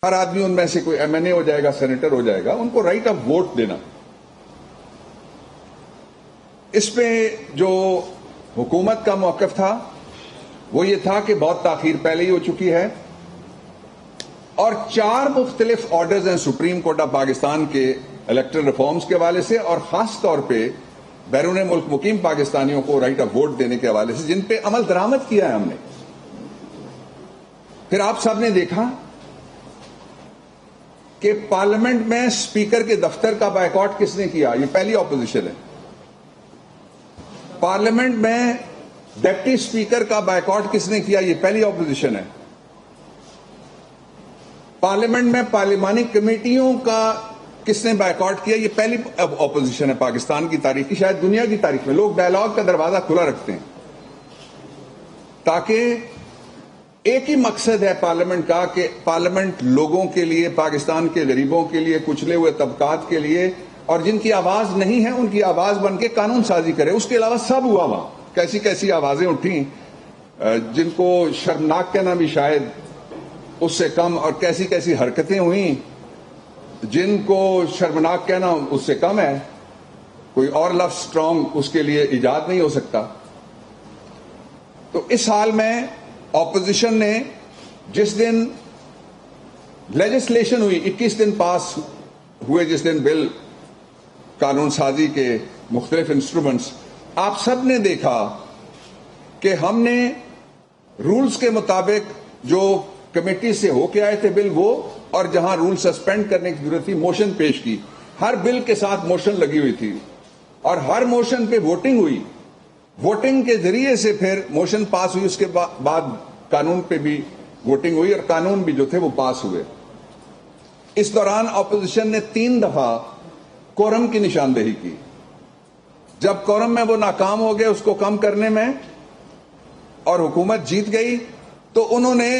ہر آدمی ان میں سے کوئی ایم این اے ہو جائے گا, سینیٹر ہو جائے گا, ان کو رائٹ آف ووٹ دینا. اس پہ جو حکومت کا موقف تھا وہ یہ تھا کہ بہت تاخیر پہلے ہی ہو چکی ہے اور 4 مختلف آرڈرز ہیں سپریم کورٹ آف پاکستان کے الیکٹرل ریفارمز کے حوالے سے اور خاص طور پہ بیرون ملک مقیم پاکستانیوں کو رائٹ آف ووٹ دینے کے حوالے سے, جن پہ عمل درآمد کیا ہے ہم نے. پھر آپ سب نے دیکھا کہ پارلیمنٹ میں اسپیکر کے دفتر کا بائیکاٹ کس نے کیا, یہ پہلی اپوزیشن ہے. پارلیمنٹ میں ڈپٹی اسپیکر کا بائیکاٹ کس نے کیا, یہ پہلی اپوزیشن ہے. پارلیمنٹ میں پارلیمانی کمیٹیوں کا کس نے بائیکاٹ کیا, یہ پہلی اپوزیشن ہے پاکستان کی تاریخ کی, شاید دنیا کی تاریخ میں. لوگ ڈائیلاگ کا دروازہ کھلا رکھتے ہیں تاکہ ایک ہی مقصد ہے پارلیمنٹ کا کہ پارلیمنٹ لوگوں کے لیے, پاکستان کے غریبوں کے لیے, کچلے ہوئے طبقات کے لیے اور جن کی آواز نہیں ہے ان کی آواز بن کے قانون سازی کرے. اس کے علاوہ سب ہوا وہاں, کیسی کیسی آوازیں اٹھیں جن کو شرمناک کہنا بھی شاید اس سے کم, اور کیسی کیسی حرکتیں ہوئیں جن کو شرمناک کہنا اس سے کم ہے. کوئی اور لفظ اسٹرانگ اس کے لیے ایجاد نہیں ہو سکتا. تو اس حال میں اپوزیشن نے جس دن لیجسلیشن ہوئی, 21 دن پاس ہوئے جس دن بل قانون سازی کے مختلف انسٹرومنٹس, آپ سب نے دیکھا کہ ہم نے رولز کے مطابق جو کمیٹی سے ہو کے آئے تھے بل وہ, اور جہاں رول سسپینڈ کرنے کی ضرورت تھی موشن پیش کی. ہر بل کے ساتھ موشن لگی ہوئی تھی اور ہر موشن پہ ووٹنگ ہوئی. ووٹنگ کے ذریعے سے پھر موشن پاس ہوئی, اس کے بعد قانون پہ بھی ووٹنگ ہوئی اور قانون بھی جو تھے وہ پاس ہوئے. اس دوران اپوزیشن نے 3 دفعہ کورم کی نشاندہی کی. جب کورم میں وہ ناکام ہو گئے اس کو کم کرنے میں اور حکومت جیت گئی تو انہوں نے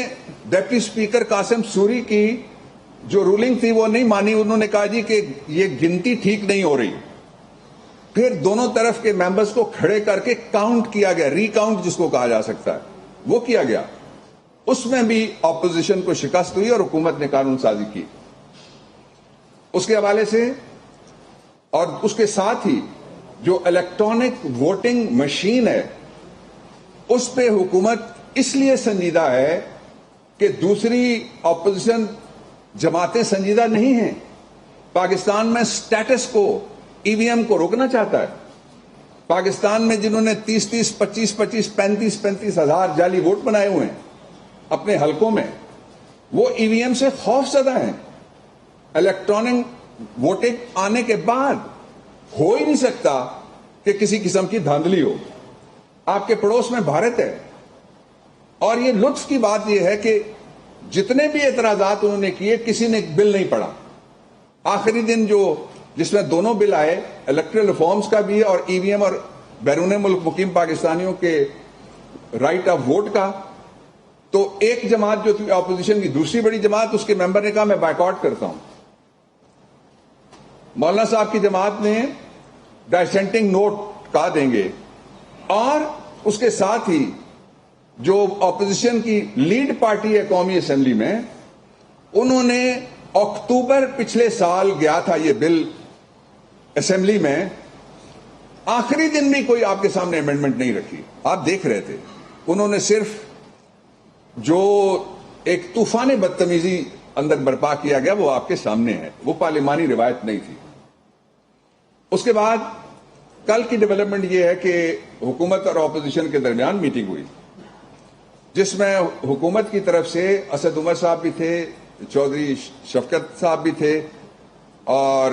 ڈپٹی اسپیکر قاسم سوری کی جو رولنگ تھی وہ نہیں مانی. انہوں نے کہا جی کہ یہ گنتی ٹھیک نہیں ہو رہی. پھر دونوں طرف کے ممبرز کو کھڑے کر کے کاؤنٹ کیا گیا, ری کاؤنٹ جس کو کہا جا سکتا ہے, وہ کیا گیا. اس میں بھی اپوزیشن کو شکست ہوئی اور حکومت نے قانون سازی کی. اس کے حوالے سے اور اس کے ساتھ ہی جو الیکٹرانک ووٹنگ مشین ہے اس پہ حکومت اس لیے سنجیدہ ہے کہ دوسری اپوزیشن جماعتیں سنجیدہ نہیں ہیں. پاکستان میں سٹیٹس کو, ای وی ایم کو روکنا چاہتا ہے. پاکستان میں جنہوں نے 30-30, 25-25, 35-35 ہزار جعلی ووٹ بنائے ہوئے ہیں اپنے حلقوں میں, وہ ای وی ایم سے خوف زدہ ہیں. الیکٹرانک ووٹنگ آنے کے بعد ہو ہی نہیں سکتا کہ کسی قسم کی دھاندلی ہو. آپ کے پڑوس میں بھارت ہے اور یہ لطف کی بات یہ ہے کہ جتنے بھی اعتراضات انہوں نے کیے کسی نے بل نہیں پڑھا. آخری دن جو جس میں دونوں بل آئے, الیکٹرل ریفارمز کا بھی اور ای وی ایم اور بیرون ملک مقیم پاکستانیوں کے رائٹ آف ووٹ کا, تو ایک جماعت جو تھی اپوزیشن کی, دوسری بڑی جماعت, اس کے ممبر نے کہا میں بائیکاٹ کرتا ہوں. مولانا صاحب کی جماعت نے ڈائسینٹنگ نوٹ کہا دیں گے, اور اس کے ساتھ ہی جو اپوزیشن کی لیڈ پارٹی ہے قومی اسمبلی میں, انہوں نے اکتوبر پچھلے سال گیا تھا یہ بل اسمبلی میں, آخری دن بھی کوئی آپ کے سامنے امینڈمنٹ نہیں رکھی. آپ دیکھ رہے تھے انہوں نے صرف جو ایک طوفان بدتمیزی اندر برپا کیا گیا وہ آپ کے سامنے ہے, وہ پارلیمانی روایت نہیں تھی. اس کے بعد کل کی ڈیولپمنٹ یہ ہے کہ حکومت اور اپوزیشن کے درمیان میٹنگ ہوئی جس میں حکومت کی طرف سے اسد عمر صاحب بھی تھے, چودھری شفقت صاحب بھی تھے اور